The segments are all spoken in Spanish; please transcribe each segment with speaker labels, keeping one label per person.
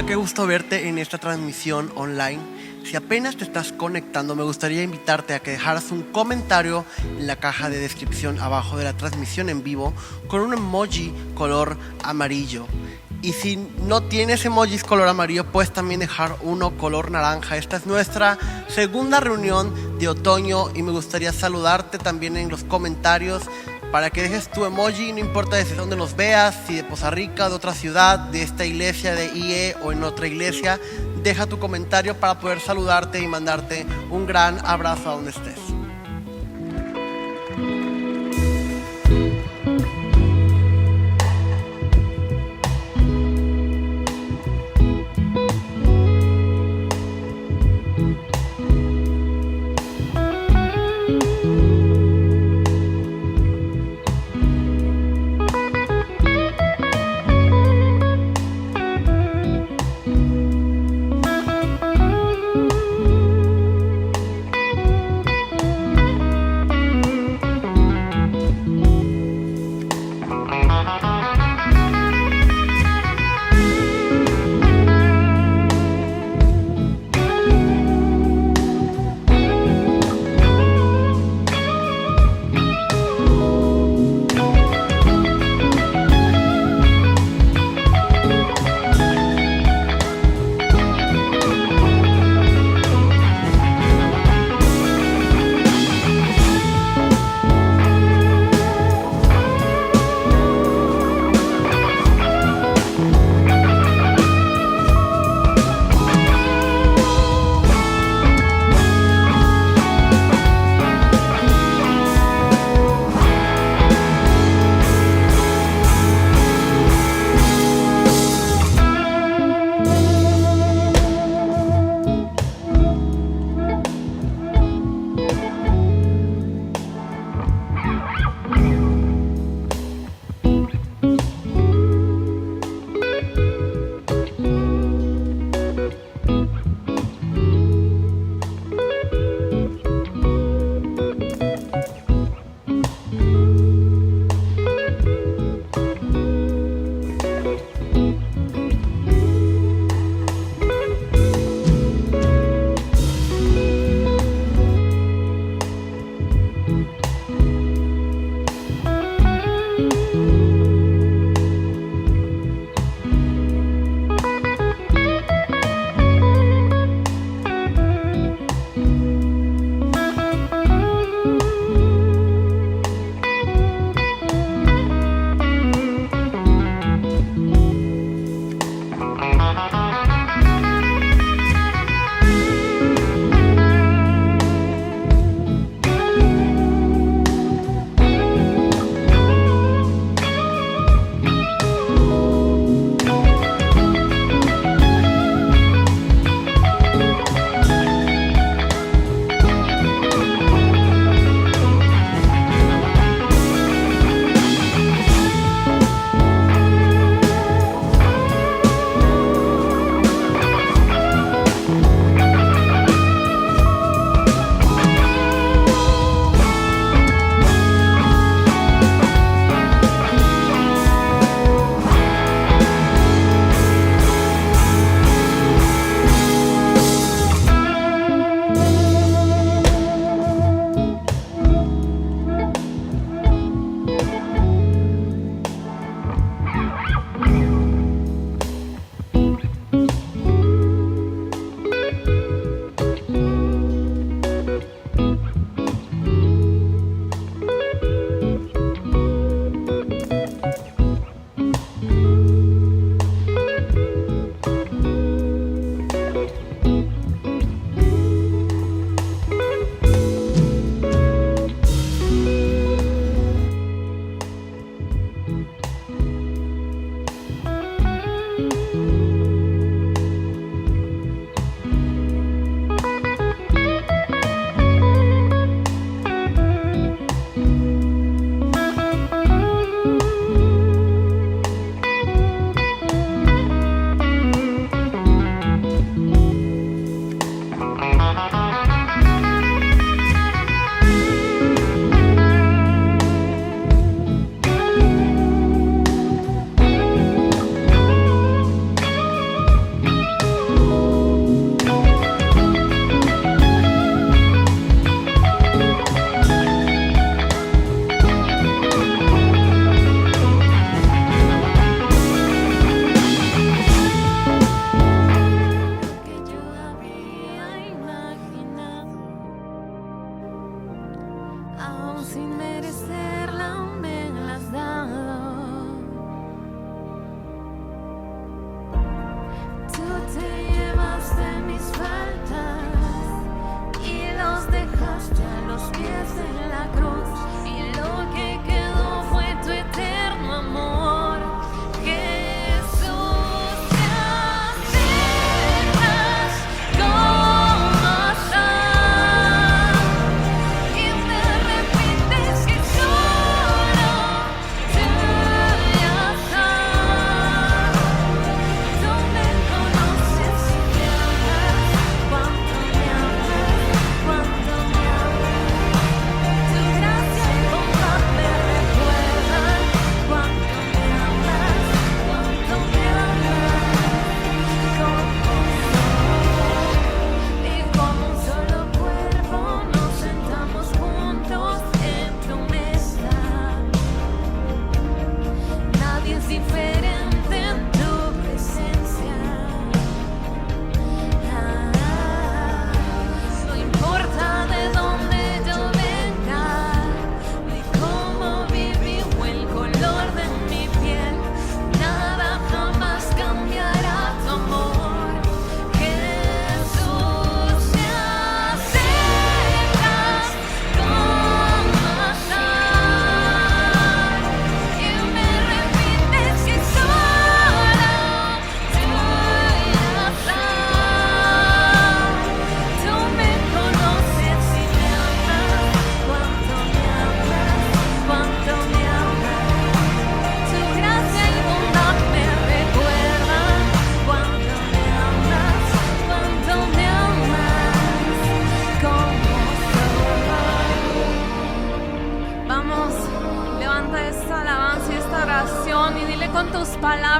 Speaker 1: Qué gusto verte en esta transmisión online. Si apenas te estás conectando, me gustaría invitarte a que dejaras un comentario en la caja de descripción abajo de la transmisión en vivo con un emoji color amarillo. Y si no tienes emojis color amarillo, puedes también dejar uno color naranja. Esta es nuestra segunda reunión de otoño y me gustaría saludarte también en los comentarios para que dejes tu emoji, no importa desde dónde nos veas, si de Poza Rica, de otra ciudad, de esta iglesia de IE o en otra iglesia. Deja tu comentario para poder saludarte y mandarte un gran abrazo a donde estés.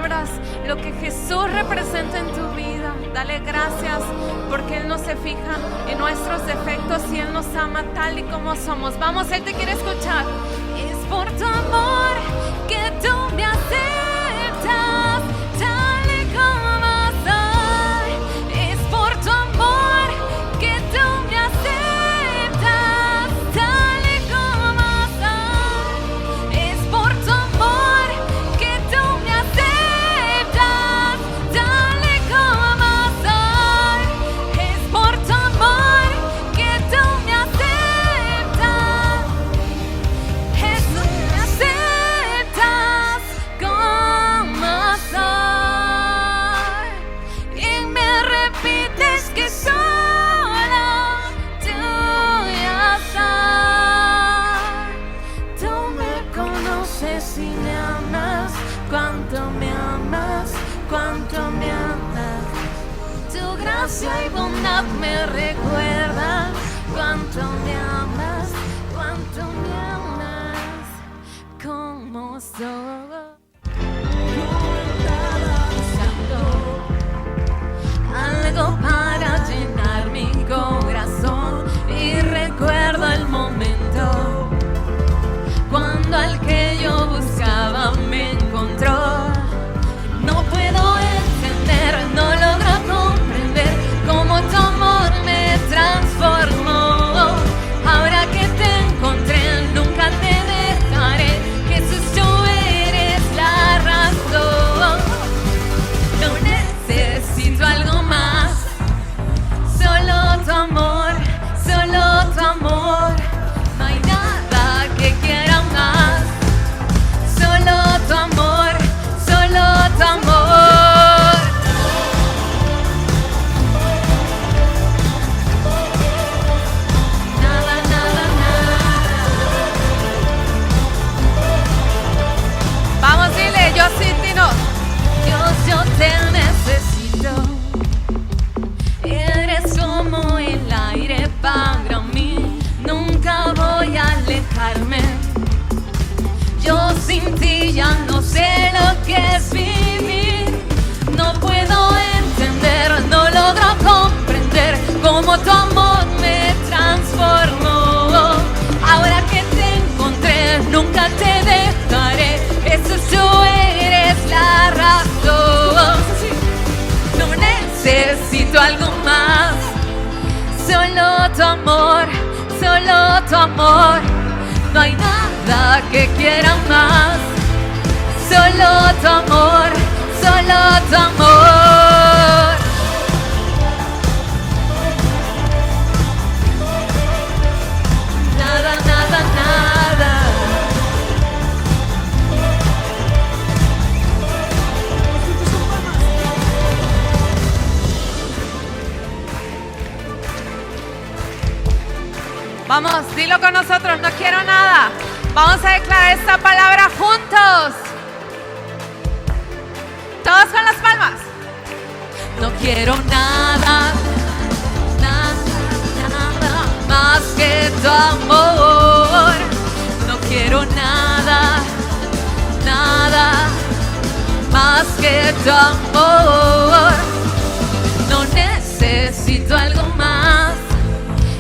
Speaker 2: palabras, lo que Jesús representa en tu vida. Dale gracias porque Él no se fija en nuestros defectos y Él nos ama tal y como somos. Vamos, Él te quiere escuchar. Es por tu amor que tú me aceptas tal y como soy. Es por tu amor que tú me aceptas tal y como soy. Es por tu amor que tú me aceptas tal y como soy. Es por tu amor que tú me aceptas. Jesús, me aceptas como soy. Y me repites que solo tuya soy. Tú me conoces y me amas. Cuánto me amas, cuánto me amas. Tu gracia y bondad me recuerdan cuánto me amas, cuánto me amas, como soy. Algo para llenar mi corazón y recuerdo el momento cuando al que yo buscaba me encontró. No puedo entender, no logro comprender cómo tu amor me transformó. Ahora que te encontré, nunca te dejaré. Jesús, tú eres la razón. No necesito algo más, solo tu amor, solo tu amor. No hay nada que quiera más, solo tu amor, solo tu amor. Nada, nada, nada. Vamos, dile, yo sin ti no. Dios, yo te necesito. Eres como el aire para mí. Nunca voy a alejarme. Yo sin ti ya no sé lo que es vivir. No puedo entender, no logro comprender cómo tu amor me transformó. Ahora que te encontré, nunca te dejaré. Jesús, tú eres la razón. No necesito algo más, solo tu amor, solo tu amor. No hay nada que quiera más, solo tu amor, solo tu amor. Nada, nada, nada. Vamos, dilo con nosotros, no quiero nada. Vamos a declarar esta palabra juntos. Todos con las palmas. No quiero nada, nada, nada más que tu amor. No quiero nada, nada más que tu amor. No necesito algo más,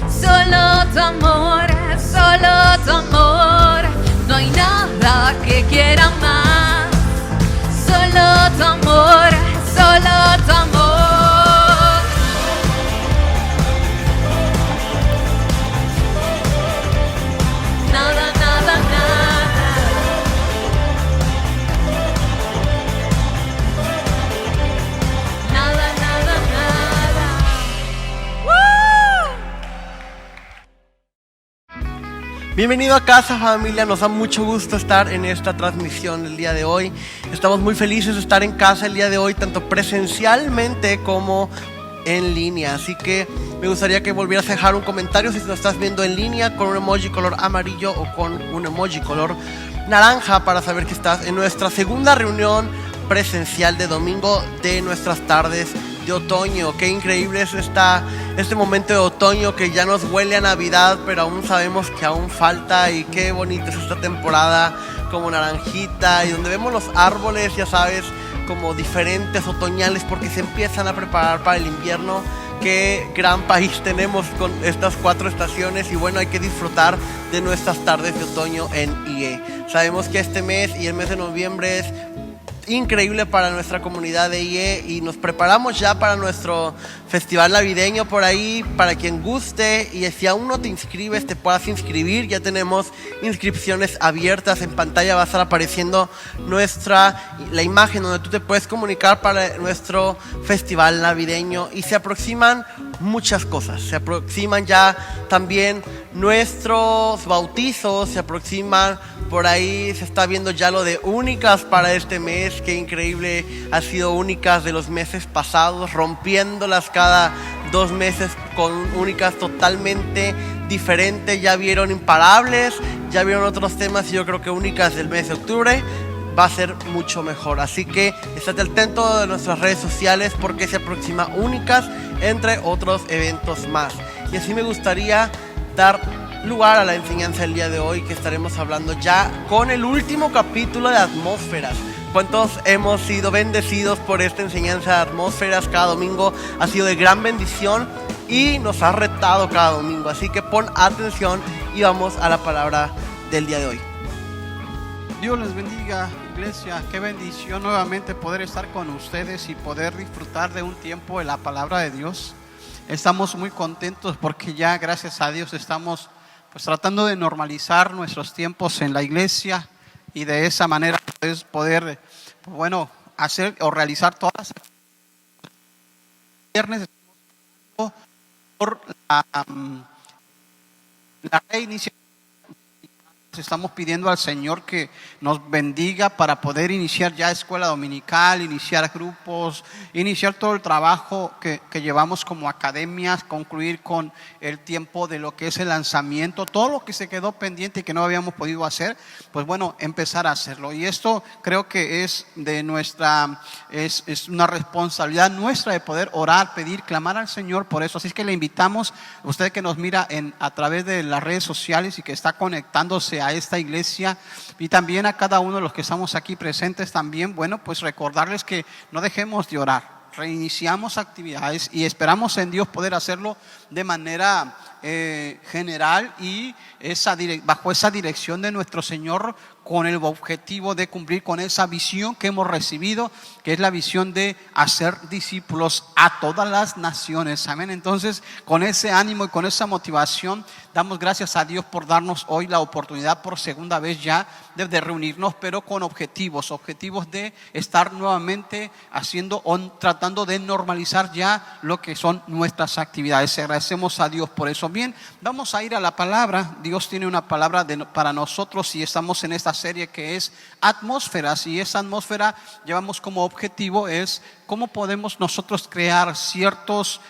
Speaker 2: solo tu amor, solo tu amor. No hay nada que quiera más, solo tu amor, solo tu amor. Nada, nada, nada. Nada, nada, nada.
Speaker 1: Bienvenido a casa, familia. Nos da mucho gusto estar en esta transmisión el día de hoy. Estamos muy felices de estar en casa el día de hoy, tanto presencialmente como en línea. Así que me gustaría que volvieras a dejar un comentario si nos estás viendo en línea con un emoji color amarillo o con un emoji color naranja para saber que estás en nuestra segunda reunión presencial de domingo de nuestras tardes de otoño. Qué increíble es este momento de otoño que ya nos huele a Navidad, pero aún sabemos que aún falta, y qué bonita es esta temporada como naranjita, y donde vemos los árboles, ya sabes, como diferentes, otoñales, porque se empiezan a preparar para el invierno. Qué gran país tenemos con estas 4 estaciones, y bueno, hay que disfrutar de nuestras tardes de otoño en IE. Sabemos que este mes y el mes de noviembre es increíble para nuestra comunidad de IE, y nos preparamos ya para nuestro festival navideño por ahí, para quien guste, y si aún no te inscribes te puedas inscribir. Ya tenemos inscripciones abiertas. En pantalla va a estar apareciendo la imagen donde tú te puedes comunicar para nuestro festival navideño, y se aproximan muchas cosas. Se aproximan ya también nuestros bautizos, se aproximan por ahí, se está viendo ya lo de únicas para este mes. Qué increíble ha sido únicas de los meses pasados, rompiéndolas cada 2 meses con únicas totalmente diferentes. Ya vieron imparables, ya vieron otros temas, y yo creo que únicas del mes de octubre va a ser mucho mejor. Así que estate atento de nuestras redes sociales, porque se aproxima únicas, entre otros eventos más. Y así me gustaría dar lugar a la enseñanza del día de hoy, que estaremos hablando ya con el último capítulo de Atmósferas. ¿Cuántos hemos sido bendecidos por esta enseñanza de Atmósferas? Cada domingo ha sido de gran bendición y nos ha retado cada domingo. Así que pon atención y vamos a la palabra del día de hoy.
Speaker 3: Dios les bendiga, iglesia. Qué bendición nuevamente poder estar con ustedes y poder disfrutar de un tiempo de la palabra de Dios. Estamos muy contentos porque ya, gracias a Dios, estamos pues tratando de normalizar nuestros tiempos en la iglesia, y de esa manera poder hacer o realizar todas las viernes por la reiniciativa. Estamos pidiendo al Señor que nos bendiga para poder iniciar ya escuela dominical, iniciar grupos, iniciar todo el trabajo que llevamos como academias, concluir con el tiempo de lo que es el lanzamiento, todo lo que se quedó pendiente y que no habíamos podido hacer, pues bueno, empezar a hacerlo. Y esto creo que es de es una responsabilidad nuestra de poder orar, pedir, clamar al Señor por eso. Así es que le invitamos, usted que nos mira a través de las redes sociales y que está conectándose a esta iglesia, y también a cada uno de los que estamos aquí presentes también, bueno, pues recordarles que no dejemos de orar. Reiniciamos actividades y esperamos en Dios poder hacerlo de manera general y bajo esa dirección de nuestro Señor, con el objetivo de cumplir con esa visión que hemos recibido, que es la visión de hacer discípulos a todas las naciones. Amén. Entonces, con ese ánimo y con esa motivación, damos gracias a Dios por darnos hoy la oportunidad por segunda vez ya de reunirnos, pero con objetivos de estar nuevamente tratando de normalizar ya lo que son nuestras actividades. Agradecemos a Dios por eso. Bien, vamos a ir a la palabra. Dios tiene una palabra para nosotros, y estamos en esta serie que es Atmósferas, y esa atmósfera llevamos como objetivo es cómo podemos nosotros crear ciertas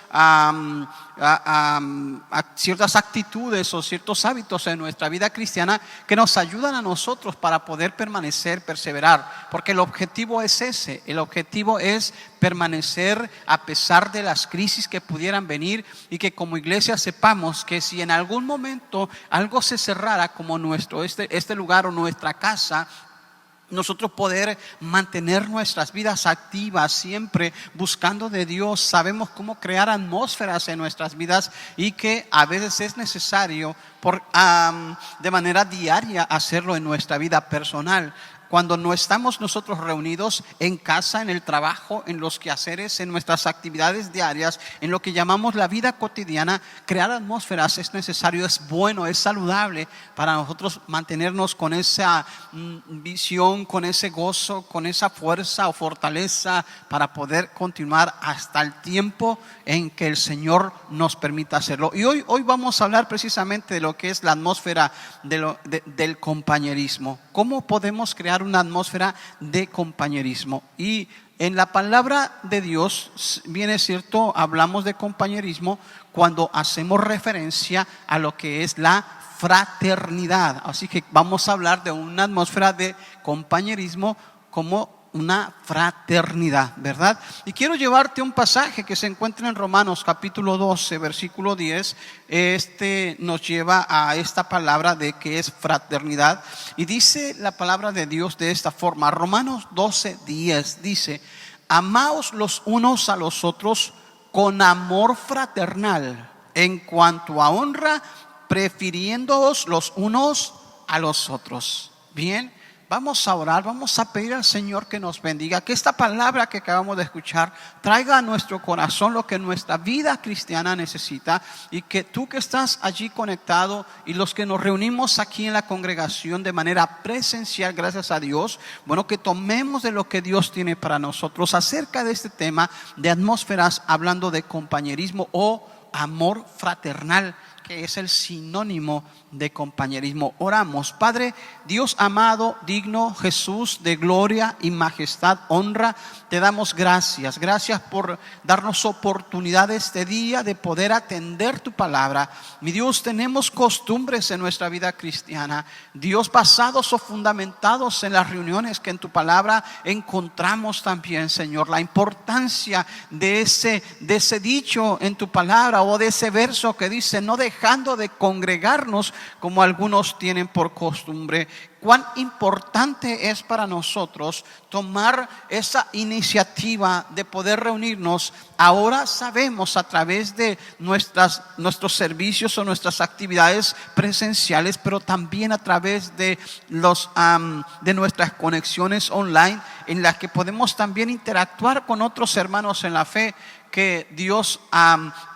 Speaker 3: actitudes o ciertos hábitos en nuestra vida cristiana que nos ayudan a nosotros para poder permanecer, perseverar, porque el objetivo es ese, el objetivo es permanecer a pesar de las crisis que pudieran venir, y que como iglesia sepamos que si en algún momento algo se cerrara, como este lugar o nuestra casa, nosotros poder mantener nuestras vidas activas, siempre buscando de Dios. Sabemos cómo crear atmósferas en nuestras vidas, y que a veces es necesario de manera diaria hacerlo en nuestra vida personal. Cuando no estamos nosotros reunidos en casa, en el trabajo, en los quehaceres, en nuestras actividades diarias, en lo que llamamos la vida cotidiana, crear atmósferas es necesario, es bueno, es saludable para nosotros mantenernos con esa visión, con ese gozo, con esa fuerza o fortaleza para poder continuar hasta el tiempo en que el Señor nos permita hacerlo. Y hoy vamos a hablar precisamente de lo que es la atmósfera del compañerismo. ¿Cómo podemos crear una atmósfera de compañerismo? Y en la palabra de Dios, bien es cierto, hablamos de compañerismo cuando hacemos referencia a lo que es la fraternidad. Así que vamos a hablar de una atmósfera de compañerismo como una fraternidad, ¿verdad? Y quiero llevarte a un pasaje que se encuentra en Romanos capítulo 12, versículo 10. Nos lleva a esta palabra de que es fraternidad. Y dice la palabra de Dios de esta forma. Romanos 12, 10 dice: amaos los unos a los otros con amor fraternal, en cuanto a honra, prefiriéndoos los unos a los otros. Bien, vamos a orar, vamos a pedir al Señor que nos bendiga, que esta palabra que acabamos de escuchar traiga a nuestro corazón lo que nuestra vida cristiana necesita, y que tú que estás allí conectado y los que nos reunimos aquí en la congregación de manera presencial, gracias a Dios, bueno, que tomemos de lo que Dios tiene para nosotros acerca de este tema de atmósferas, hablando de compañerismo o amor fraternal, que es el sinónimo de compañerismo. Oramos. Padre Dios amado, digno, Jesús de gloria y majestad, honra, te damos gracias. Gracias por darnos oportunidad este día de poder atender tu palabra. Mi Dios, tenemos costumbres en nuestra vida cristiana, Dios, basados o fundamentados en las reuniones que en tu palabra encontramos también, Señor. La importancia de ese dicho en tu palabra, o de ese verso que dice: no dejando de congregarnos como algunos tienen por costumbre. Cuán importante es para nosotros tomar esa iniciativa de poder reunirnos. Ahora sabemos, a través de nuestros servicios o nuestras actividades presenciales, pero también a través de nuestras conexiones online, en las que podemos también interactuar con otros hermanos en la fe, que Dios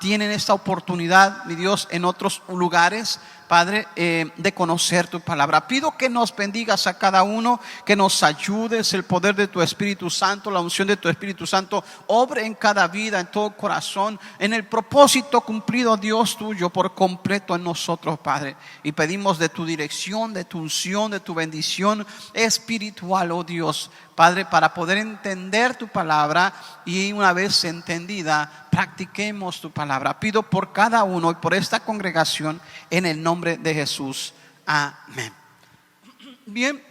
Speaker 3: tiene esta oportunidad, mi Dios, en otros lugares, Padre, de conocer tu palabra. Pido que nos bendigas a cada uno, que nos ayudes, el poder de tu Espíritu Santo, la unción de tu Espíritu Santo obre en cada vida, en todo corazón, en el propósito cumplido, Dios, tuyo por completo en nosotros, Padre. Y pedimos de tu dirección, de tu unción, de tu bendición espiritual, oh Dios, Padre, para poder entender tu palabra, y una vez entendida, practiquemos tu palabra. Pido por cada uno y por esta congregación en el nombre de Jesús. Amén. Bien,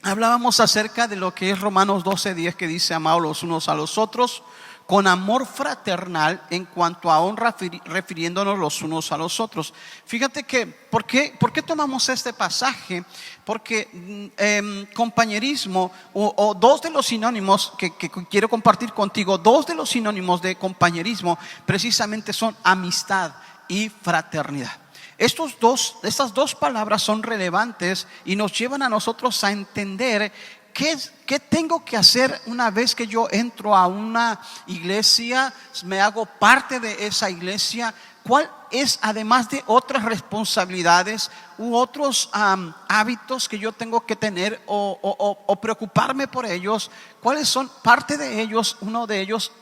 Speaker 3: hablábamos acerca de lo que es Romanos 12:10, que dice: amaos los unos a los otros con amor fraternal, en cuanto a honra, refiriéndonos los unos a los otros. Fíjate que, ¿por qué tomamos este pasaje? Porque compañerismo, o dos de los sinónimos que quiero compartir contigo, dos de los sinónimos de compañerismo precisamente son amistad y fraternidad. Estas dos palabras son relevantes y nos llevan a nosotros a entender ¿qué tengo que hacer una vez que yo entro a una iglesia, me hago parte de esa iglesia? ¿Cuál es, además de otras responsabilidades u otros hábitos que yo tengo que tener o preocuparme por ellos? ¿Cuáles son parte de ellos? Uno de ellos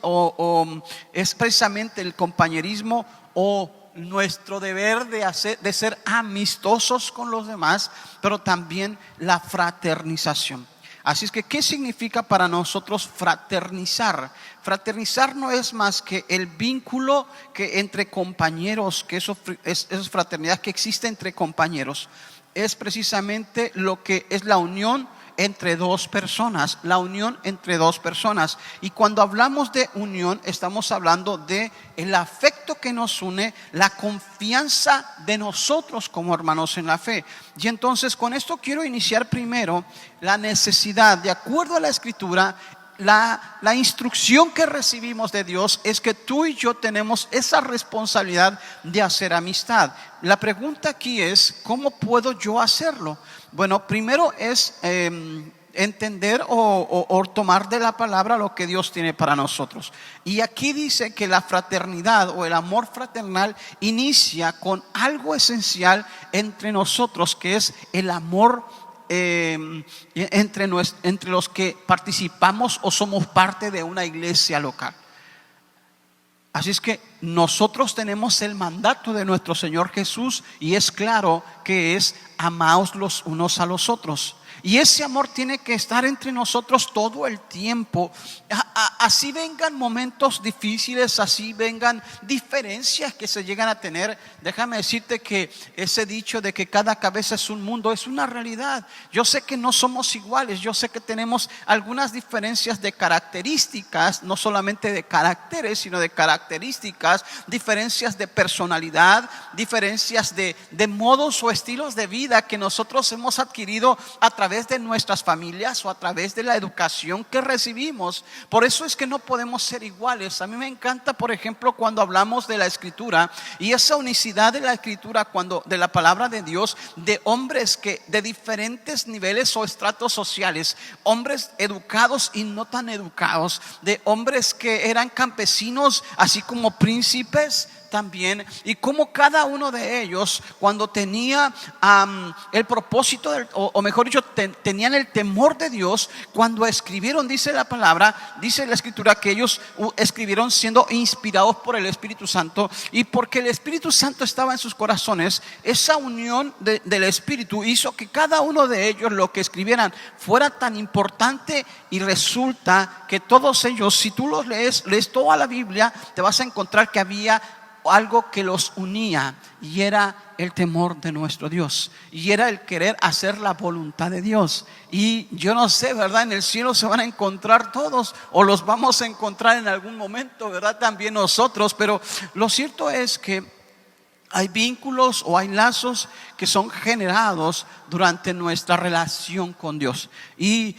Speaker 3: es precisamente el compañerismo, o nuestro deber de ser amistosos con los demás, pero también la fraternización. Así es que, ¿qué significa para nosotros fraternizar? Fraternizar no es más que el vínculo que entre compañeros, que esa fraternidad que existe entre compañeros, es precisamente lo que es la unión entre dos personas, la unión entre dos personas. Y cuando hablamos de unión, estamos hablando de el afecto que nos une, la confianza de nosotros como hermanos en la fe. Y entonces, con esto quiero iniciar primero la necesidad, de acuerdo a la Escritura. La instrucción que recibimos de Dios es que tú y yo tenemos esa responsabilidad de hacer amistad. La pregunta aquí es: ¿cómo puedo yo hacerlo? Bueno, primero es entender o tomar de la palabra lo que Dios tiene para nosotros. Y aquí dice que la fraternidad o el amor fraternal inicia con algo esencial entre nosotros, que es el amor entre los que participamos o somos parte de una iglesia local. Así es que nosotros tenemos el mandato de nuestro Señor Jesús, y es claro que es: amaos los unos a los otros. Y ese amor tiene que estar entre nosotros todo el tiempo. Así vengan momentos difíciles, así vengan diferencias que se llegan a tener. Déjame decirte que ese dicho de que cada cabeza es un mundo es una realidad. Yo sé que no somos iguales, yo sé que tenemos algunas diferencias de características, no solamente de caracteres, sino de características, diferencias de personalidad, diferencias de modos o estilos de vida que nosotros hemos adquirido a través de nuestras familias o a través de la educación que recibimos. Por eso es que no podemos ser iguales. A mí me encanta, por ejemplo, cuando hablamos de la Escritura y esa unicidad de la Escritura, de la palabra de Dios, de hombres que de diferentes niveles o estratos sociales, hombres educados y no tan educados, de hombres que eran campesinos así como príncipes también, y como cada uno de ellos, cuando tenía el propósito o mejor dicho, tenían el temor de Dios, cuando escribieron, dice la palabra, dice la Escritura, que ellos escribieron siendo inspirados por el Espíritu Santo, y porque el Espíritu Santo estaba en sus corazones, esa unión del Espíritu hizo que cada uno de ellos lo que escribieran fuera tan importante. Y resulta que todos ellos, si tú los lees toda la Biblia, te vas a encontrar que había algo que los unía, y era el temor de nuestro Dios, y era el querer hacer la voluntad de Dios. Y yo no sé, ¿verdad? En el cielo se van a encontrar todos, o los vamos a encontrar en algún momento, ¿verdad? También nosotros. Pero lo cierto es que hay vínculos o hay lazos que son generados durante nuestra relación con Dios. Y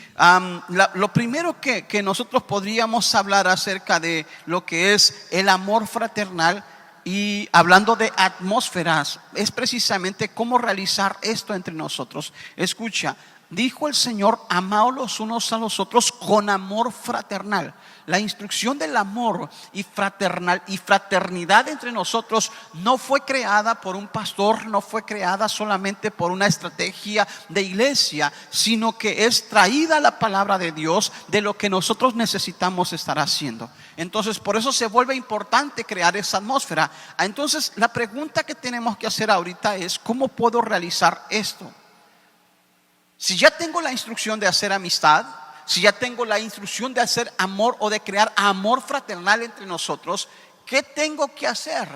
Speaker 3: lo primero que nosotros podríamos hablar acerca de lo que es el amor fraternal, y hablando de atmósferas, es precisamente cómo realizar esto entre nosotros. Escucha, dijo el Señor: amaos los unos a los otros con amor fraternal. La instrucción del amor y fraternidad entre nosotros no fue creada por un pastor, no fue creada solamente por una estrategia de iglesia, sino que es traída la palabra de Dios de lo que nosotros necesitamos estar haciendo. Entonces, por eso se vuelve importante crear esa atmósfera. Entonces, la pregunta que tenemos que hacer ahorita es: ¿cómo puedo realizar esto? Si ya tengo la instrucción de hacer amistad, si ya tengo la instrucción de hacer amor o de crear amor fraternal entre nosotros, ¿qué tengo que hacer?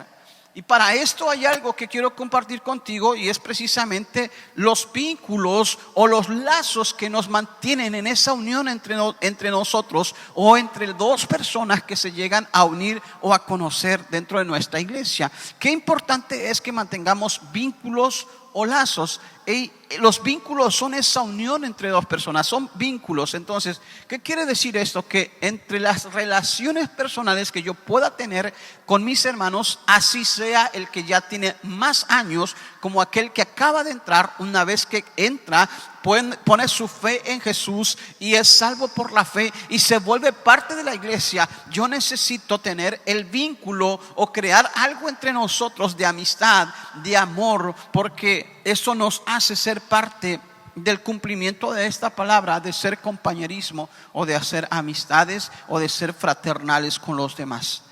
Speaker 3: Y para esto hay algo que quiero compartir contigo, y es precisamente los vínculos o los lazos que nos mantienen en esa unión entre nosotros, o entre dos personas que se llegan a unir o a conocer dentro de nuestra iglesia. Qué importante es que mantengamos vínculos o lazos. Y los vínculos son esa unión entre dos personas, son vínculos. Entonces, ¿qué quiere decir esto? Que entre las relaciones personales que yo pueda tener con mis hermanos, así sea el que ya tiene más años como aquel que acaba de entrar, una vez que entra, pone su fe en Jesús y es salvo por la fe y se vuelve parte de la iglesia, yo necesito tener el vínculo o crear algo entre nosotros de amistad, de amor, porque eso nos hace ser parte del cumplimiento de esta palabra, de ser compañerismo o de hacer amistades o de ser fraternales con los demás.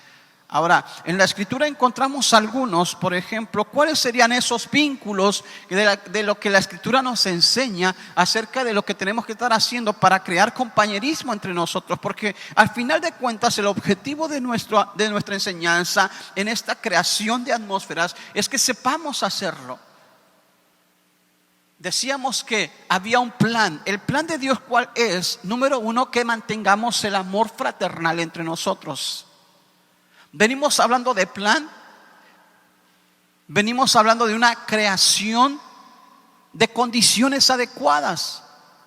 Speaker 3: Ahora, en la Escritura encontramos algunos, por ejemplo, ¿cuáles serían esos vínculos de lo que la Escritura nos enseña acerca de lo que tenemos que estar haciendo para crear compañerismo entre nosotros? Porque al final de cuentas el objetivo de nuestra enseñanza en esta creación de atmósferas es que sepamos hacerlo. Decíamos que había un plan. El plan de Dios, ¿cuál es? Número uno, que mantengamos el amor fraternal entre nosotros. Venimos hablando de plan, venimos hablando de una creación de condiciones adecuadas,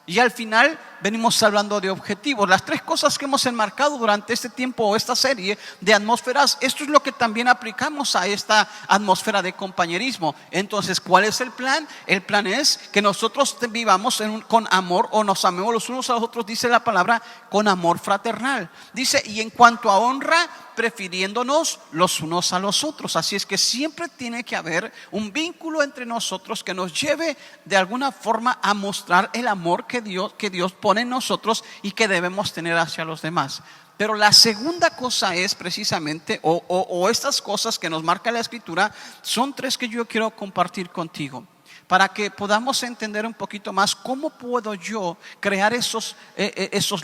Speaker 3: y al final venimos hablando de objetivos. Las tres cosas que hemos enmarcado durante este tiempo o esta serie de atmósferas, esto es lo que también aplicamos a esta atmósfera de compañerismo. Entonces, ¿cuál es el plan? El plan es que nosotros vivamos con amor, o nos amemos los unos a los otros, dice la palabra, con amor fraternal. Dice, y en cuanto a honra, prefiriéndonos los unos a los otros. Así es que siempre tiene que haber un vínculo entre nosotros que nos lleve de alguna forma a mostrar el amor que Dios pone en nosotros y que debemos tener hacia los demás. Pero la segunda cosa es precisamente, o estas cosas que nos marca la Escritura, son tres que yo quiero compartir contigo. para que podamos entender un poquito más cómo puedo yo crear esos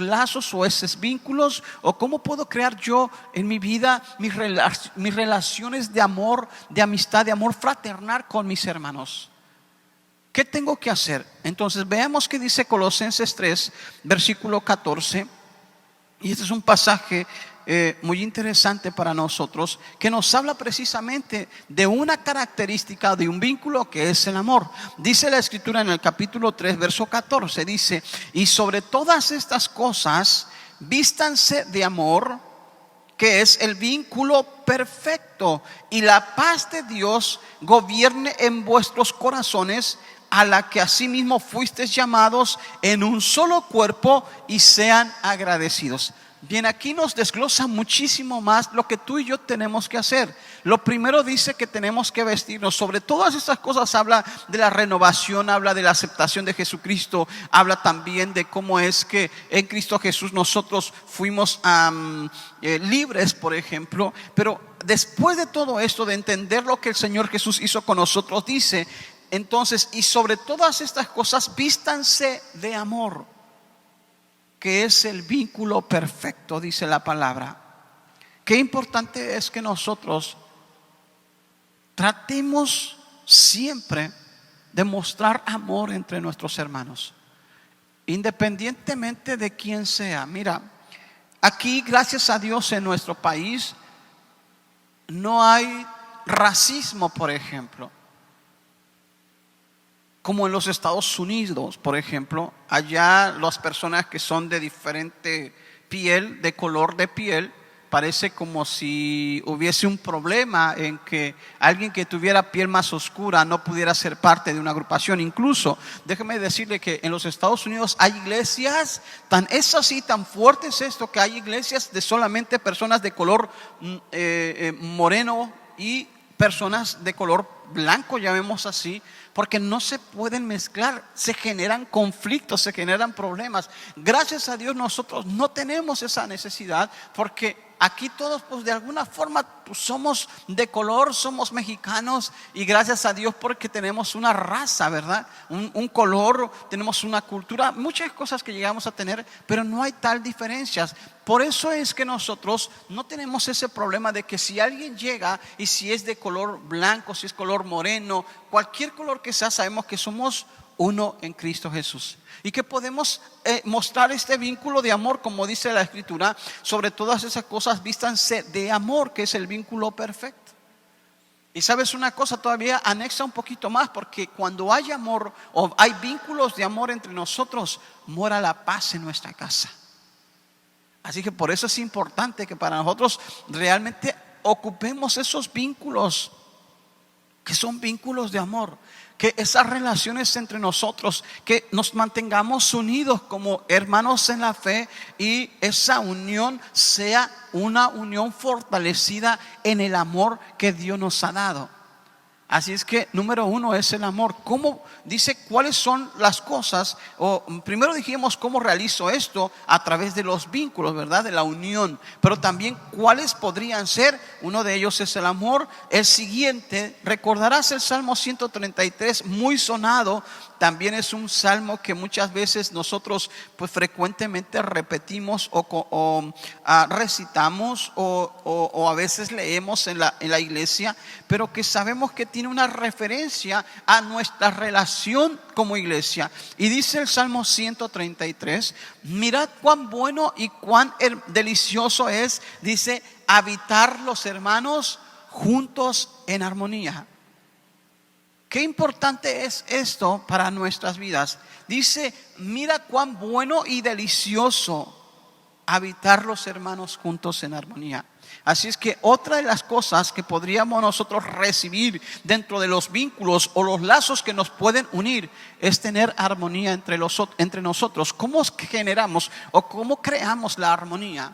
Speaker 3: lazos o esos vínculos, o cómo puedo crear yo en mi vida mis relaciones de amor, de amistad, de amor fraternal con mis hermanos. ¿Qué tengo que hacer? Entonces veamos qué dice Colosenses 3, versículo 14. Y este es un pasaje muy interesante para nosotros, que nos habla precisamente de una característica de un vínculo, que es el amor. Dice la escritura en el capítulo 3, verso 14, dice: y sobre todas estas cosas vístanse de amor, que es el vínculo perfecto, y la paz de Dios gobierne en vuestros corazones, a la que asimismo fuisteis llamados en un solo cuerpo, y sean agradecidos. Bien, aquí nos desglosa muchísimo más lo que tú y yo tenemos que hacer. Lo primero dice que tenemos que vestirnos. Sobre todas estas cosas habla de la renovación, habla de la aceptación de Jesucristo, habla también de cómo es que en Cristo Jesús nosotros fuimos libres, por ejemplo. Pero después de todo esto, de entender lo que el Señor Jesús hizo con nosotros, dice entonces: y sobre todas estas cosas vístanse de amor, que es el vínculo perfecto, dice la palabra. Qué importante es que nosotros tratemos siempre de mostrar amor entre nuestros hermanos, independientemente de quién sea. Mira, aquí, gracias a Dios, en nuestro país no hay racismo, por ejemplo, como en los Estados Unidos, por ejemplo. Allá las personas que son de diferente piel, de color de piel, parece como si hubiese un problema en que alguien que tuviera piel más oscura no pudiera ser parte de una agrupación. Incluso, déjeme decirle que en los Estados Unidos hay iglesias, es así, tan fuerte es esto, que hay iglesias de solamente personas de color moreno y personas de color blanco, llamemos así, porque no se pueden mezclar, se generan conflictos, se generan problemas. Gracias a Dios nosotros no tenemos esa necesidad, porque aquí todos, pues de alguna forma, pues, somos de color, somos mexicanos, y gracias a Dios porque tenemos una raza, ¿verdad? Un color, tenemos una cultura, muchas cosas que llegamos a tener, pero no hay tal diferencias. Por eso es que nosotros no tenemos ese problema de que si alguien llega y si es de color blanco, si es color moreno, cualquier color que sea, sabemos que somos uno en Cristo Jesús, y que podemos mostrar este vínculo de amor, como dice la escritura: sobre todas esas cosas vístanse de amor, que es el vínculo perfecto. Y sabes una cosa, todavía anexa un poquito más, porque cuando hay amor o hay vínculos de amor entre nosotros, mora la paz en nuestra casa. Así que por eso es importante que para nosotros realmente ocupemos esos vínculos, que son vínculos de amor, que esas relaciones entre nosotros, que nos mantengamos unidos como hermanos en la fe, y esa unión sea una unión fortalecida en el amor que Dios nos ha dado. Así es que número uno es el amor. ¿Cómo? Dice cuáles son las cosas, o primero dijimos cómo realizo esto a través de los vínculos, ¿verdad? De la unión, pero también cuáles podrían ser. Uno de ellos es el amor. El siguiente, recordarás el Salmo 133, muy sonado. También es un salmo que muchas veces nosotros pues frecuentemente repetimos o recitamos o a veces leemos en la iglesia, pero que sabemos que tiene una referencia a nuestra relación como iglesia. Y dice el Salmo 133: mirad cuán bueno y cuán delicioso es, dice, habitar los hermanos juntos en armonía. Qué importante es esto para nuestras vidas. Dice: mira cuán bueno y delicioso habitar los hermanos juntos en armonía. Así es que otra de las cosas que podríamos nosotros recibir dentro de los vínculos o los lazos que nos pueden unir es tener armonía entre nosotros. ¿Cómo generamos o cómo creamos la armonía?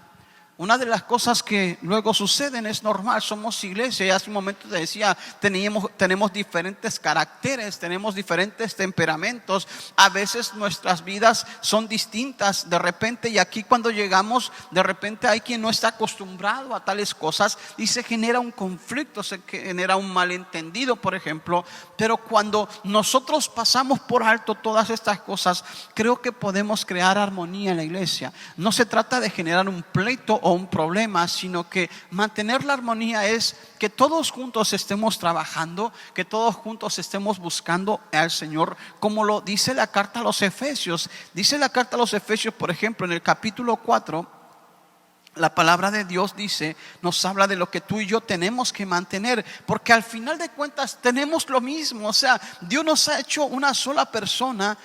Speaker 3: una de las cosas que luego suceden es normal, somos iglesia, y hace un momento te decía, tenemos diferentes caracteres, tenemos diferentes temperamentos, a veces nuestras vidas son distintas de repente, y aquí cuando llegamos, de repente hay quien no está acostumbrado a tales cosas y se genera un conflicto, se genera un malentendido, por ejemplo. Pero cuando nosotros pasamos por alto todas estas cosas, creo que podemos crear armonía en la iglesia. No se trata de generar un pleito o un problema, sino que mantener la armonía es que todos juntos estemos trabajando, que todos juntos estemos buscando al Señor, como lo dice la carta a los Efesios. Dice la carta a los Efesios, por ejemplo, en el capítulo 4, la palabra de Dios dice, nos habla de lo que tú y yo tenemos que mantener, porque al final de cuentas tenemos lo mismo. O sea, Dios nos ha hecho una sola persona,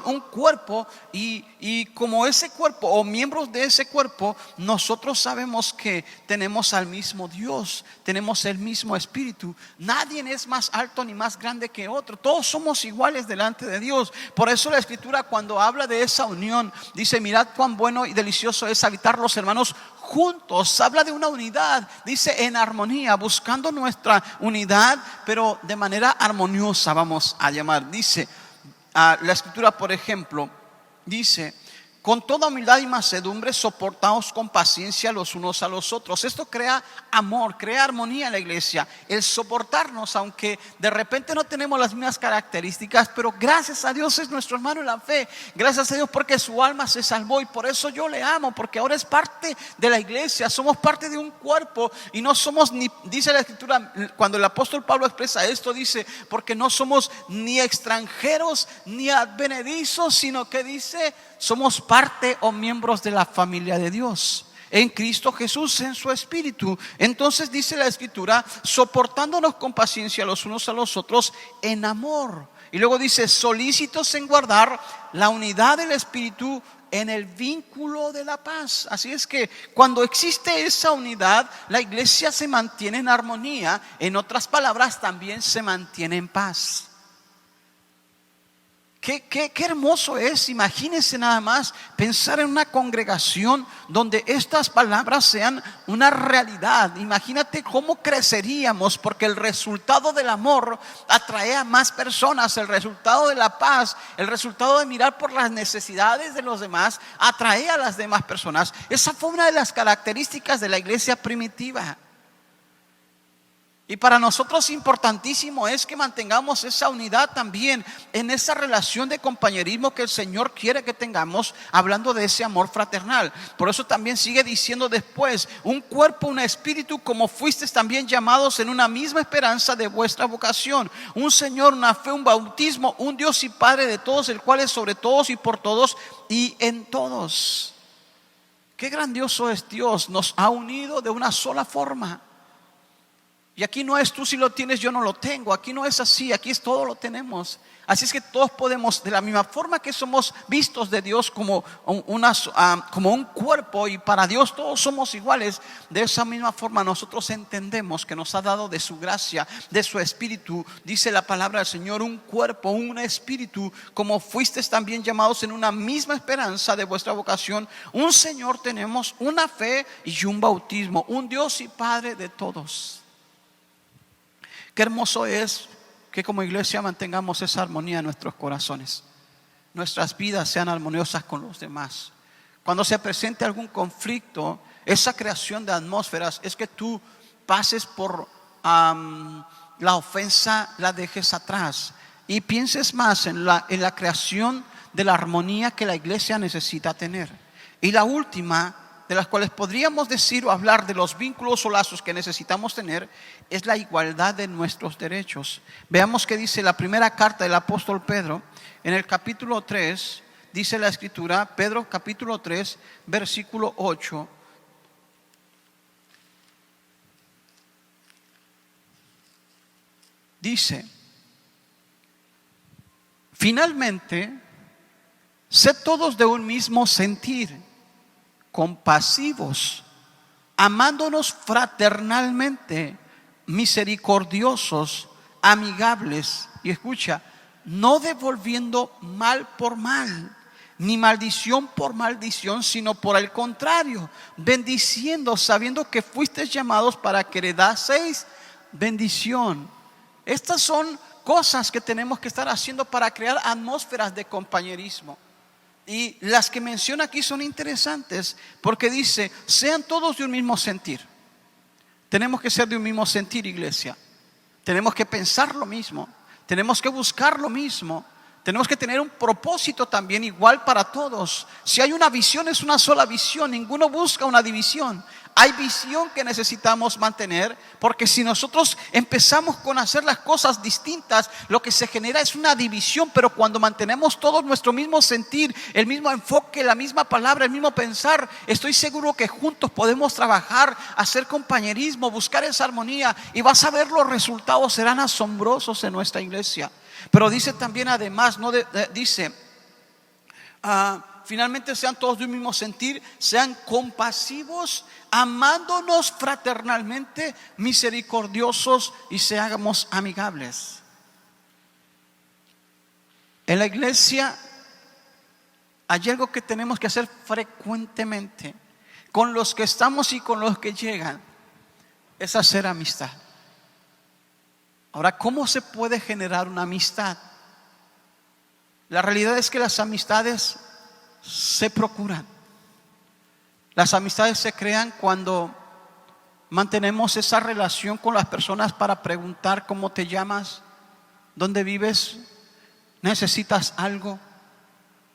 Speaker 3: un cuerpo, y como ese cuerpo o miembros de ese cuerpo, nosotros sabemos que tenemos al mismo Dios, tenemos el mismo Espíritu. Nadie es más alto ni más grande que otro, todos somos iguales delante de Dios. Por eso la Escritura, cuando habla de esa unión, dice, mirad cuán bueno y delicioso es habitar los hermanos juntos. Habla de una unidad, dice en armonía, buscando nuestra unidad, pero de manera armoniosa, vamos a llamar. Dice la Escritura, por ejemplo, dice, con toda humildad y mansedumbre soportaos con paciencia los unos a los otros. Esto crea amor, crea armonía en la iglesia. El soportarnos, aunque de repente no tenemos las mismas características, pero gracias a Dios es nuestro hermano en la fe. Gracias a Dios porque su alma se salvó, y por eso yo le amo, porque ahora es parte de la iglesia. Somos parte de un cuerpo y no somos ni, dice la Escritura, cuando el apóstol Pablo expresa esto, dice, porque no somos ni extranjeros ni advenedizos, sino que dice, somos parte o miembros de la familia de Dios en Cristo Jesús, en su Espíritu. Entonces dice la Escritura, soportándonos con paciencia los unos a los otros en amor. Y luego dice, solícitos en guardar la unidad del Espíritu en el vínculo de la paz. Así es que cuando existe esa unidad, la iglesia se mantiene en armonía. En otras palabras, también se mantiene en paz. Qué hermoso es, imagínense nada más pensar en una congregación donde estas palabras sean una realidad. Imagínate cómo creceríamos, porque el resultado del amor atrae a más personas, el resultado de la paz, el resultado de mirar por las necesidades de los demás, atrae a las demás personas. Esa fue una de las características de la iglesia primitiva. Y para nosotros importantísimo es que mantengamos esa unidad también en esa relación de compañerismo que el Señor quiere que tengamos, hablando de ese amor fraternal. Por eso también sigue diciendo después, un cuerpo, un espíritu, como fuisteis también llamados en una misma esperanza de vuestra vocación. Un Señor, una fe, un bautismo, un Dios y Padre de todos, el cual es sobre todos y por todos y en todos. Qué grandioso es Dios, nos ha unido de una sola forma. Y aquí no es tú si lo tienes, yo no lo tengo. Aquí no es así, aquí es todo lo tenemos. Así es que todos podemos, de la misma forma que somos vistos de Dios como un cuerpo, y para Dios todos somos iguales, de esa misma forma nosotros entendemos que nos ha dado de su gracia, de su Espíritu. Dice la palabra del Señor, un cuerpo, un espíritu, como fuisteis también llamados en una misma esperanza de vuestra vocación. Un Señor tenemos, una fe y un bautismo, un Dios y Padre de todos. Qué hermoso es que como iglesia mantengamos esa armonía en nuestros corazones. Nuestras vidas sean armoniosas con los demás. Cuando se presente algún conflicto, esa creación de atmósferas es que tú pases por la ofensa, la dejes atrás y pienses más en la creación de la armonía que la iglesia necesita tener. Y la última, de las cuales podríamos decir o hablar de los vínculos o lazos que necesitamos tener, es la igualdad de nuestros derechos. Veamos qué dice la primera carta del apóstol Pedro. En el capítulo 3, dice la Escritura, Pedro capítulo 3, versículo 8. Dice, finalmente, sed todos de un mismo sentir, compasivos, amándonos fraternalmente, misericordiosos, amigables, y escucha, no devolviendo mal por mal, ni maldición por maldición, sino por el contrario, bendiciendo, sabiendo que fuisteis llamados para que heredaseis bendición. Estas son cosas que tenemos que estar haciendo para crear atmósferas de compañerismo. Y las que menciona aquí son interesantes, porque dice, sean todos de un mismo sentir. Tenemos que ser de un mismo sentir, iglesia. Tenemos que pensar lo mismo, tenemos que buscar lo mismo. Tenemos que tener un propósito también igual para todos. Si hay una visión, es una sola visión. Ninguno busca una división. Hay visión que necesitamos mantener, porque si nosotros empezamos con hacer las cosas distintas, lo que se genera es una división. Pero cuando mantenemos todos nuestro mismo sentir, el mismo enfoque, la misma palabra, el mismo pensar, estoy seguro que juntos podemos trabajar, hacer compañerismo, buscar esa armonía, y vas a ver los resultados serán asombrosos en nuestra iglesia. Pero dice también además, dice, finalmente sean todos de un mismo sentir, sean compasivos, amándonos fraternalmente, misericordiosos y seamos amigables. En la iglesia hay algo que tenemos que hacer frecuentemente con los que estamos y con los que llegan, es hacer amistad. Ahora, ¿cómo se puede generar una amistad? La realidad es que las amistades se procuran. Las amistades se crean cuando mantenemos esa relación con las personas para preguntar cómo te llamas, dónde vives, necesitas algo,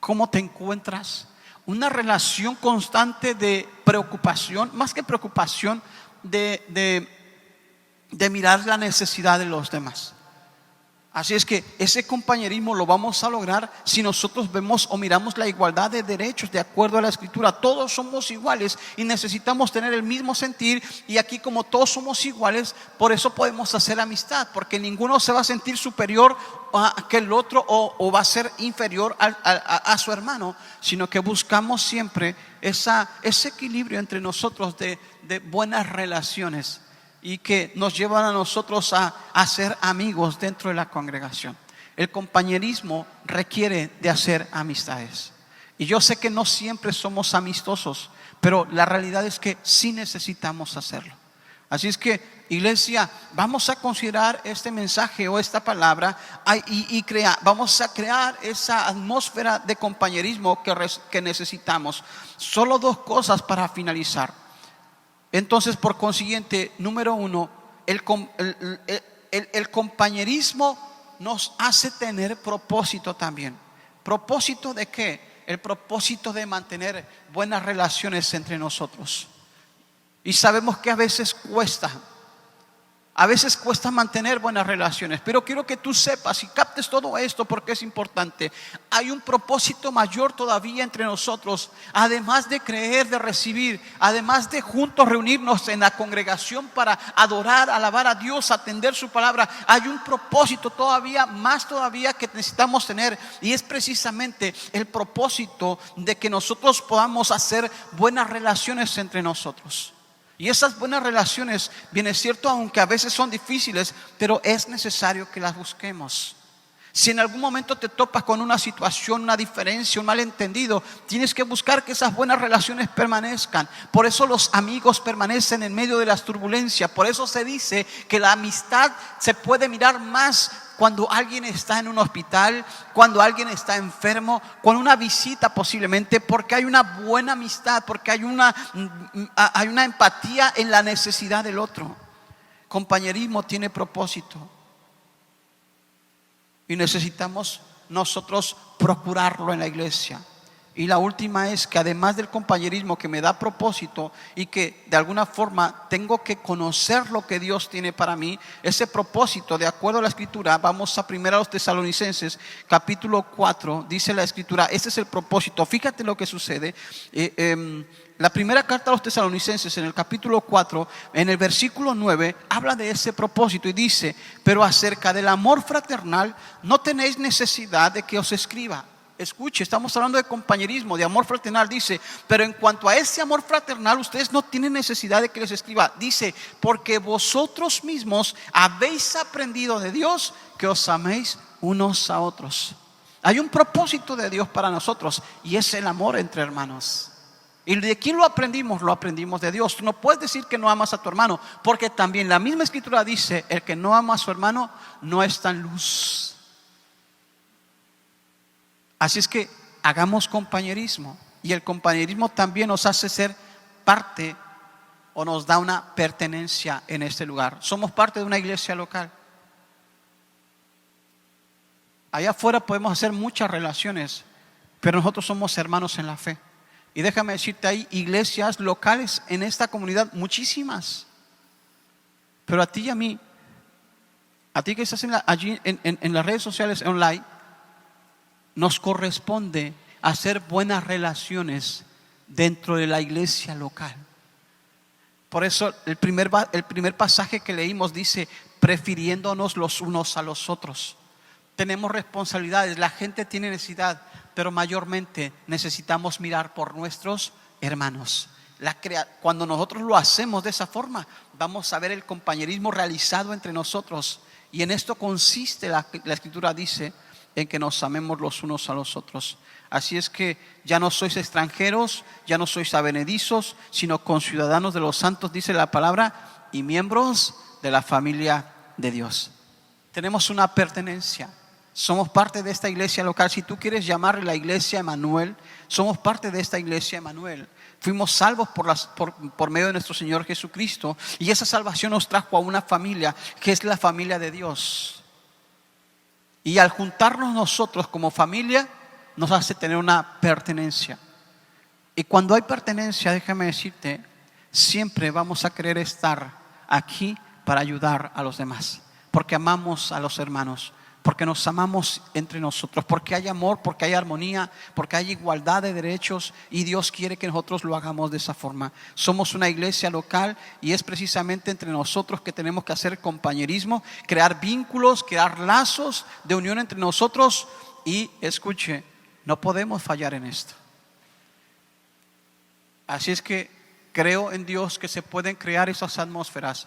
Speaker 3: cómo te encuentras. Una relación constante de preocupación, más que preocupación, de mirar la necesidad de los demás. Así es que ese compañerismo lo vamos a lograr si nosotros vemos o miramos la igualdad de derechos de acuerdo a la Escritura. Todos somos iguales y necesitamos tener el mismo sentir. Y aquí, como todos somos iguales, por eso podemos hacer amistad, porque ninguno se va a sentir superior que el otro o va a ser inferior a su hermano, sino que buscamos siempre ese equilibrio entre nosotros de buenas relaciones, y que nos llevan a nosotros a ser amigos dentro de la congregación. El compañerismo requiere de hacer amistades. Y yo sé que no siempre somos amistosos, pero la realidad es que sí necesitamos hacerlo. Así es que, iglesia, vamos a considerar este mensaje o esta palabra vamos a crear esa atmósfera de compañerismo que necesitamos. Solo dos cosas para finalizar. Entonces, por consiguiente, número uno, el compañerismo nos hace tener propósito también. ¿Propósito de qué? El propósito de mantener buenas relaciones entre nosotros. Y sabemos que a veces cuesta mantener buenas relaciones, pero quiero que tú sepas y captes todo esto porque es importante. Hay un propósito mayor todavía entre nosotros, además de creer, de recibir, además de juntos reunirnos en la congregación para adorar, alabar a Dios, atender su palabra. Hay un propósito más todavía que necesitamos tener, y es precisamente el propósito de que nosotros podamos hacer buenas relaciones entre nosotros. Y esas buenas relaciones, bien es cierto, aunque a veces son difíciles, pero es necesario que las busquemos. Si en algún momento te topas con una situación, una diferencia, un malentendido, tienes que buscar que esas buenas relaciones permanezcan. Por eso los amigos permanecen en medio de las turbulencias. Por eso se dice que la amistad se puede mirar más cuando alguien está en un hospital, cuando alguien está enfermo, con una visita posiblemente, porque hay una buena amistad, porque hay una empatía en la necesidad del otro. Compañerismo tiene propósito y necesitamos nosotros procurarlo en la iglesia. Y la última es que además del compañerismo que me da propósito y que de alguna forma tengo que conocer lo que Dios tiene para mí, ese propósito, de acuerdo a la Escritura, vamos a 1 Tesalonicenses capítulo 4, dice la Escritura, este es el propósito. Fíjate lo que sucede. La primera carta a los Tesalonicenses, en el capítulo 4, en el versículo 9, habla de ese propósito y dice: pero acerca del amor fraternal no tenéis necesidad de que os escriba. Escuche, estamos hablando de compañerismo, de amor fraternal. Dice, pero en cuanto a ese amor fraternal, ustedes no tienen necesidad de que les escriba. Dice, porque vosotros mismos habéis aprendido de Dios que os améis unos a otros. Hay un propósito de Dios para nosotros y es el amor entre hermanos. ¿Y de quién lo aprendimos? Lo aprendimos de Dios. Tú no puedes decir que no amas a tu hermano, porque también la misma escritura dice: el que no ama a su hermano no está en luz. Así es que hagamos compañerismo, y el compañerismo también nos hace ser parte o nos da una pertenencia en este lugar. Somos parte de una iglesia local. Allá afuera podemos hacer muchas relaciones, pero nosotros somos hermanos en la fe. Y déjame decirte, hay iglesias locales en esta comunidad, muchísimas. Pero a ti y a mí, a ti que estás allí en las redes sociales online, nos corresponde hacer buenas relaciones dentro de la iglesia local. Por eso el primer pasaje que leímos dice: prefiriéndonos los unos a los otros. Tenemos responsabilidades, la gente tiene necesidad, pero mayormente necesitamos mirar por nuestros hermanos. Cuando nosotros lo hacemos de esa forma, vamos a ver el compañerismo realizado entre nosotros. Y en esto consiste la escritura dice, en que nos amemos los unos a los otros. Así es que ya no sois extranjeros, ya no sois advenedizos, sino conciudadanos de los santos, dice la palabra, y miembros de la familia de Dios. Tenemos una pertenencia. Somos parte de esta iglesia local. Si tú quieres llamarle la iglesia Emanuel, somos parte de esta iglesia Emanuel. Fuimos salvos por medio de nuestro Señor Jesucristo, y esa salvación nos trajo a una familia que es la familia de Dios. Y al juntarnos nosotros como familia, nos hace tener una pertenencia. Y cuando hay pertenencia, déjame decirte, siempre vamos a querer estar aquí para ayudar a los demás. Porque amamos a los hermanos, porque nos amamos entre nosotros, porque hay amor, porque hay armonía, porque hay igualdad de derechos, y Dios quiere que nosotros lo hagamos de esa forma. Somos una iglesia local y es precisamente entre nosotros que tenemos que hacer compañerismo, crear vínculos, crear lazos de unión entre nosotros. Y escuche, no podemos fallar en esto. Así es que creo en Dios que se pueden crear esas atmósferas,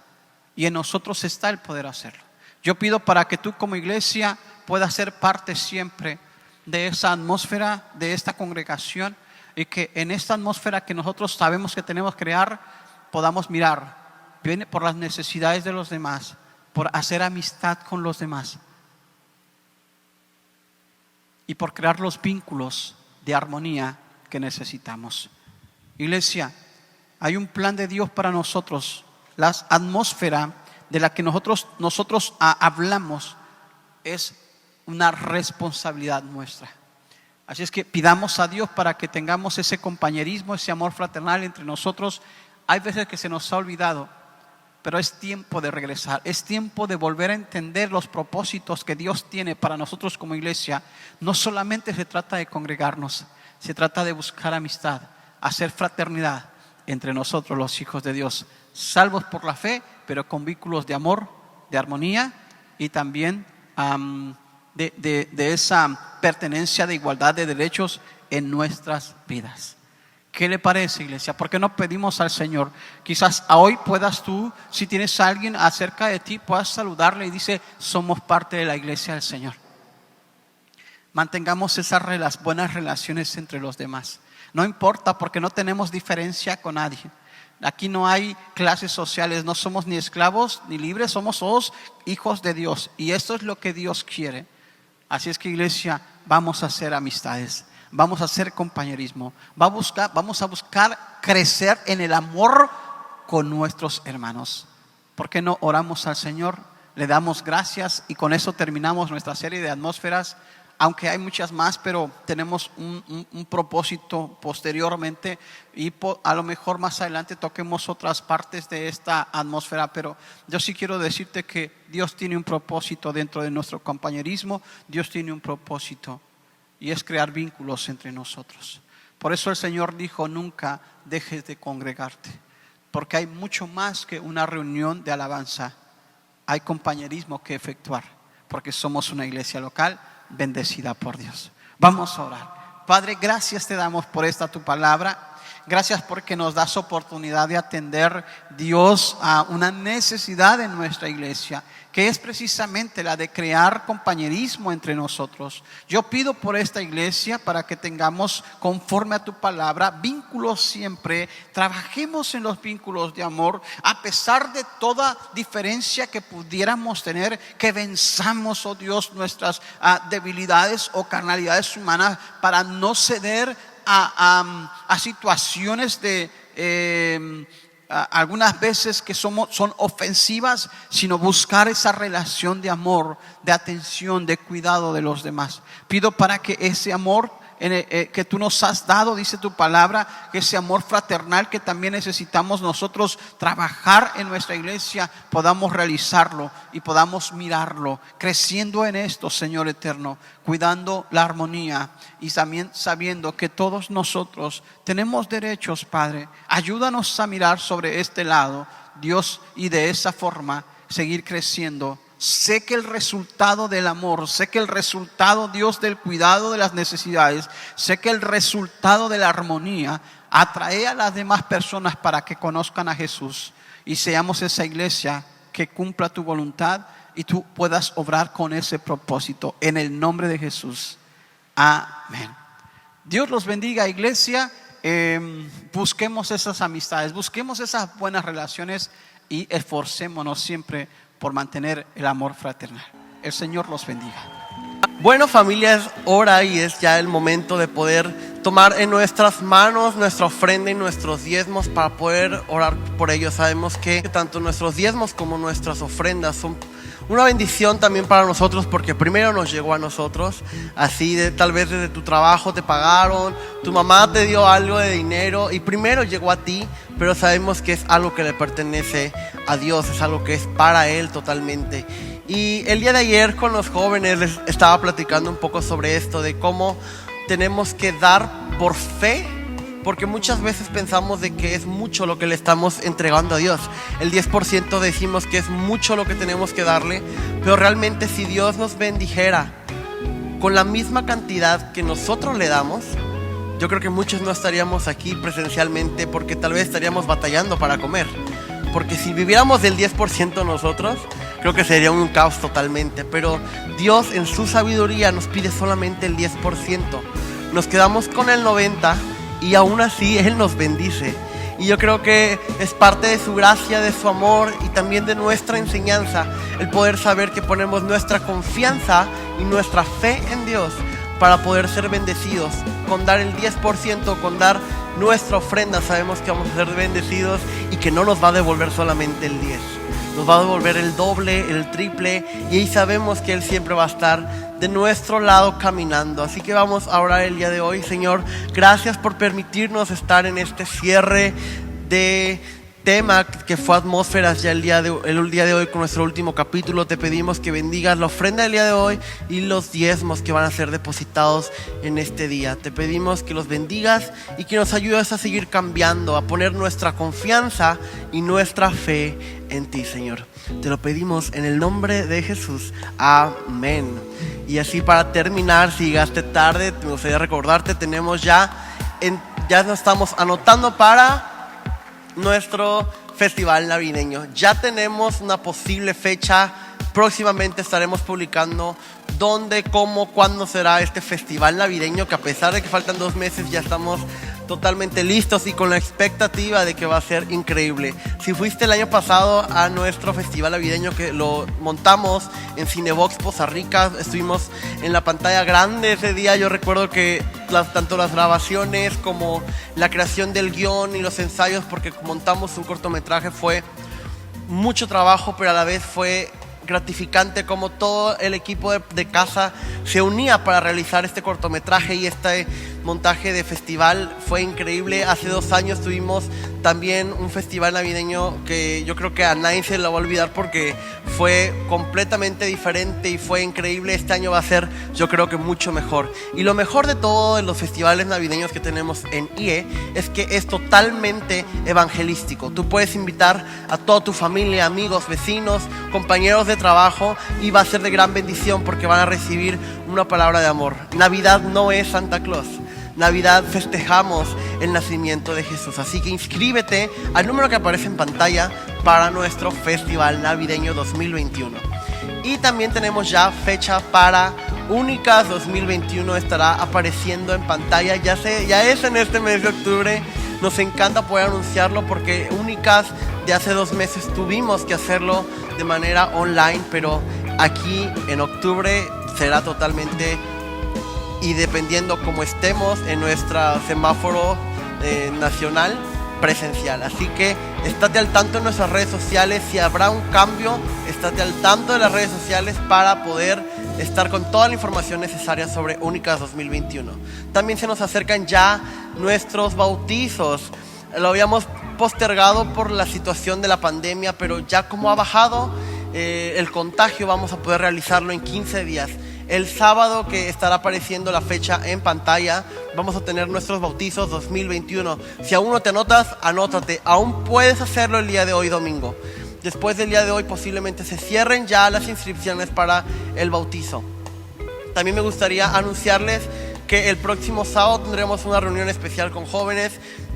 Speaker 3: y en nosotros está el poder hacerlo. Yo pido para que tú como iglesia puedas ser parte siempre de esa atmósfera, de esta congregación, y que en esta atmósfera que nosotros sabemos que tenemos que crear, podamos mirar por las necesidades de los demás, por hacer amistad con los demás y por crear los vínculos de armonía que necesitamos. Iglesia, hay un plan de Dios para nosotros. La atmósfera de la que nosotros hablamos es una responsabilidad nuestra. Así es que pidamos a Dios para que tengamos ese compañerismo, ese amor fraternal entre nosotros. Hay veces que se nos ha olvidado, pero es tiempo de regresar. Es tiempo de volver a entender los propósitos que Dios tiene para nosotros como iglesia. No solamente se trata de congregarnos, se trata de buscar amistad, hacer fraternidad entre nosotros los hijos de Dios, salvos por la fe, pero con vínculos de amor, de armonía y también de esa pertenencia de igualdad de derechos en nuestras vidas. ¿Qué le parece, iglesia? ¿Por qué no pedimos al Señor? Quizás hoy puedas tú, si tienes a alguien acerca de ti, puedas saludarle y dice: somos parte de la iglesia del Señor. Mantengamos esas buenas relaciones entre los demás. No importa, porque no tenemos diferencia con nadie. Aquí no hay clases sociales, no somos ni esclavos ni libres, somos todos hijos de Dios. Y esto es lo que Dios quiere. Así es que, iglesia, vamos a hacer amistades, vamos a hacer compañerismo, vamos a buscar crecer en el amor con nuestros hermanos. ¿Por qué no oramos al Señor? Le damos gracias y con eso terminamos nuestra serie de atmósferas. Aunque hay muchas más, pero tenemos un propósito posteriormente, y a lo mejor más adelante toquemos otras partes de esta atmósfera. Pero yo sí quiero decirte que Dios tiene un propósito dentro de nuestro compañerismo. Dios tiene un propósito, y es crear vínculos entre nosotros. Por eso el Señor dijo: nunca dejes de congregarte, porque hay mucho más que una reunión de alabanza. Hay compañerismo que efectuar, porque somos una iglesia local bendecida por Dios. Vamos a orar. Padre, gracias te damos por esta tu palabra. Gracias porque nos das oportunidad de atender, Dios, a una necesidad en nuestra iglesia, que es precisamente la de crear compañerismo entre nosotros. Yo pido por esta iglesia para que tengamos, conforme a tu palabra, vínculos siempre. Trabajemos en los vínculos de amor, a pesar de toda diferencia que pudiéramos tener, que venzamos, oh Dios, nuestras debilidades o carnalidades humanas, para no ceder a situaciones de algunas veces que son ofensivas, sino buscar esa relación de amor, de atención, de cuidado de los demás. Pido para que ese amor que tú nos has dado, dice tu palabra, que ese amor fraternal que también necesitamos nosotros trabajar en nuestra iglesia, podamos realizarlo y podamos mirarlo, creciendo en esto, Señor eterno, cuidando la armonía y también sabiendo que todos nosotros tenemos derechos, Padre. Ayúdanos a mirar sobre este lado, Dios, y de esa forma seguir creciendo. Sé que el resultado del amor, sé que el resultado, Dios, del cuidado de las necesidades, sé que el resultado de la armonía atrae a las demás personas para que conozcan a Jesús y seamos esa iglesia que cumpla tu voluntad y tú puedas obrar con ese propósito en el nombre de Jesús. Amén. Dios los bendiga, iglesia. Busquemos esas amistades, busquemos esas buenas relaciones y esforcémonos siempre por mantener el amor fraternal. El Señor los bendiga.
Speaker 1: Bueno, familia, es hora y es ya el momento de poder tomar en nuestras manos nuestra ofrenda y nuestros diezmos para poder orar por ellos. Sabemos que tanto nuestros diezmos como nuestras ofrendas son una bendición también para nosotros, porque primero nos llegó a nosotros, así de tal vez desde tu trabajo te pagaron, tu mamá te dio algo de dinero y primero llegó a ti, pero sabemos que es algo que le pertenece a Dios, es algo que es para Él totalmente. Y el día de ayer con los jóvenes les estaba platicando un poco sobre esto, de cómo tenemos que dar por fe, porque muchas veces pensamos de que es mucho lo que le estamos entregando a Dios. El 10% decimos que es mucho lo que tenemos que darle, pero realmente si Dios nos bendijera con la misma cantidad que nosotros le damos, yo creo que muchos no estaríamos aquí presencialmente, porque tal vez estaríamos batallando para comer. Porque si viviéramos del 10% nosotros, creo que sería un caos totalmente. Pero Dios en su sabiduría nos pide solamente el 10%. Nos quedamos con el 90% y aún así Él nos bendice. Y yo creo que es parte de su gracia, de su amor y también de nuestra enseñanza, el poder saber que ponemos nuestra confianza y nuestra fe en Dios para poder ser bendecidos. Con dar el 10%, con dar nuestra ofrenda, sabemos que vamos a ser bendecidos y que no nos va a devolver solamente el 10%. Nos va a devolver el doble, el triple, y ahí sabemos que Él siempre va a estar de nuestro lado caminando. Así que vamos a orar el día de hoy. Señor, gracias por permitirnos estar en este cierre de tema que fue atmósferas ya el día de hoy con nuestro último capítulo. Te pedimos que bendigas la ofrenda del día de hoy y los diezmos que van a ser depositados en este día. Te pedimos que los bendigas y que nos ayudes a seguir cambiando, a poner nuestra confianza y nuestra fe en ti, Señor. Te lo pedimos en el nombre de Jesús. Amén. Y así, para terminar, si llegaste tarde, me gustaría recordarte, tenemos ya nos estamos anotando para nuestro festival navideño. Ya tenemos una posible fecha. Próximamente estaremos publicando dónde, cómo, cuándo será este festival navideño, que a pesar de que faltan 2 meses ya estamos totalmente listos y con la expectativa de que va a ser increíble. Si fuiste el año pasado a nuestro festival navideño, que lo montamos en Cinebox Poza Rica, estuvimos en la pantalla grande ese día. Yo recuerdo que tanto las grabaciones como la creación del guión y los ensayos, porque montamos un cortometraje, fue mucho trabajo, pero a la vez fue gratificante como todo el equipo de casa se unía para realizar este cortometraje y este montaje de festival. Fue increíble. Hace 2 años tuvimos también un festival navideño que yo creo que a nadie se lo va a olvidar porque fue completamente diferente y fue increíble. Este año va a ser, yo creo que mucho mejor. Y lo mejor de todo en los festivales navideños que tenemos en IE es que es totalmente evangelístico. Tú puedes invitar a toda tu familia, amigos, vecinos, compañeros de trabajo, y va a ser de gran bendición porque van a recibir una palabra de amor. Navidad no es Santa Claus. Navidad festejamos el nacimiento de Jesús. Así que inscríbete al número que aparece en pantalla para nuestro Festival Navideño 2021. Y también tenemos ya fecha para Únicas 2021, estará apareciendo en pantalla, ya es en este mes de octubre. Nos encanta poder anunciarlo porque Únicas de hace 2 meses tuvimos que hacerlo de manera online, pero aquí en octubre será totalmente, y dependiendo cómo estemos en nuestro semáforo nacional, presencial. Así que estate al tanto en nuestras redes sociales. Si habrá un cambio, estate al tanto de las redes sociales para poder estar con toda la información necesaria sobre Únicas 2021. También se nos acercan ya nuestros bautizos. Lo habíamos postergado por la situación de la pandemia, pero ya como ha bajado el contagio, vamos a poder realizarlo en 15 días. El sábado, que estará apareciendo la fecha en pantalla, vamos a tener nuestros bautizos 2021. Si aún no te anotas, anótate. Aún puedes hacerlo el día de hoy, domingo. Después del día de hoy posiblemente se cierren ya las inscripciones para el bautizo. También me gustaría anunciarles que el próximo sábado tendremos una reunión especial con jóvenes.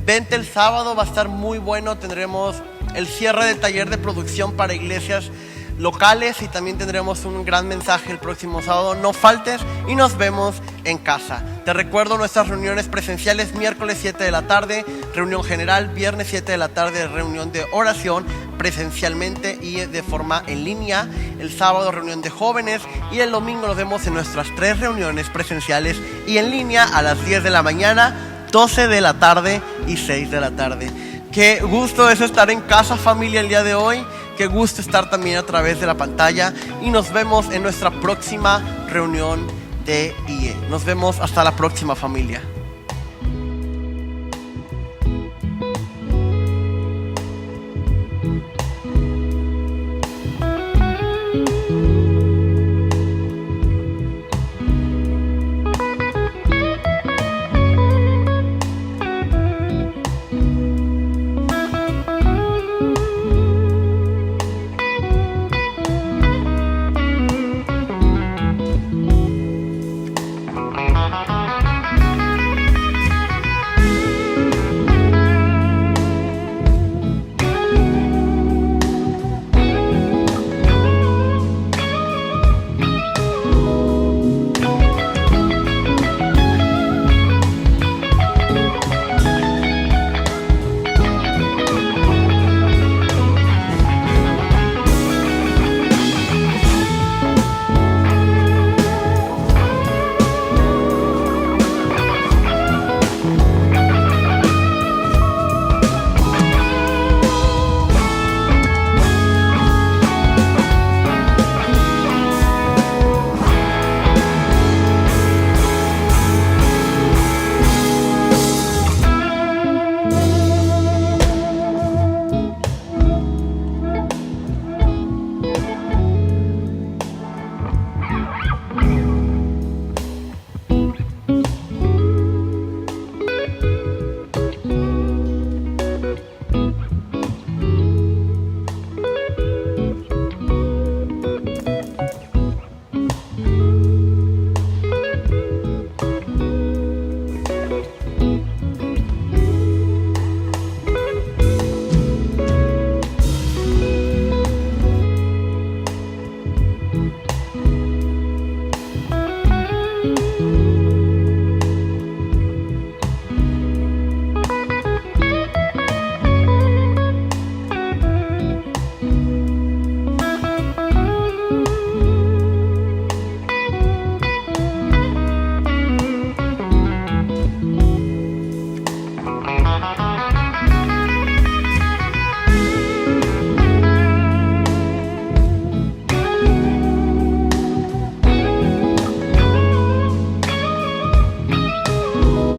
Speaker 1: Vente el sábado, va a estar muy bueno. Tendremos el cierre del taller de producción para iglesias locales y también tendremos un gran mensaje el próximo sábado. No faltes y nos vemos en casa. Te recuerdo nuestras reuniones presenciales: miércoles 7 de la tarde, reunión general; viernes 7 de la tarde, reunión de oración presencialmente y de forma en línea; el sábado, reunión de jóvenes; y el domingo nos vemos en nuestras 3 reuniones presenciales y en línea a las 10 de la mañana, 12 de la tarde y 6 de la tarde. Qué gusto es estar en casa, familia, el día de hoy. Qué gusto estar también a través de la pantalla, y nos vemos en nuestra próxima reunión de IE. Nos vemos hasta la próxima, familia.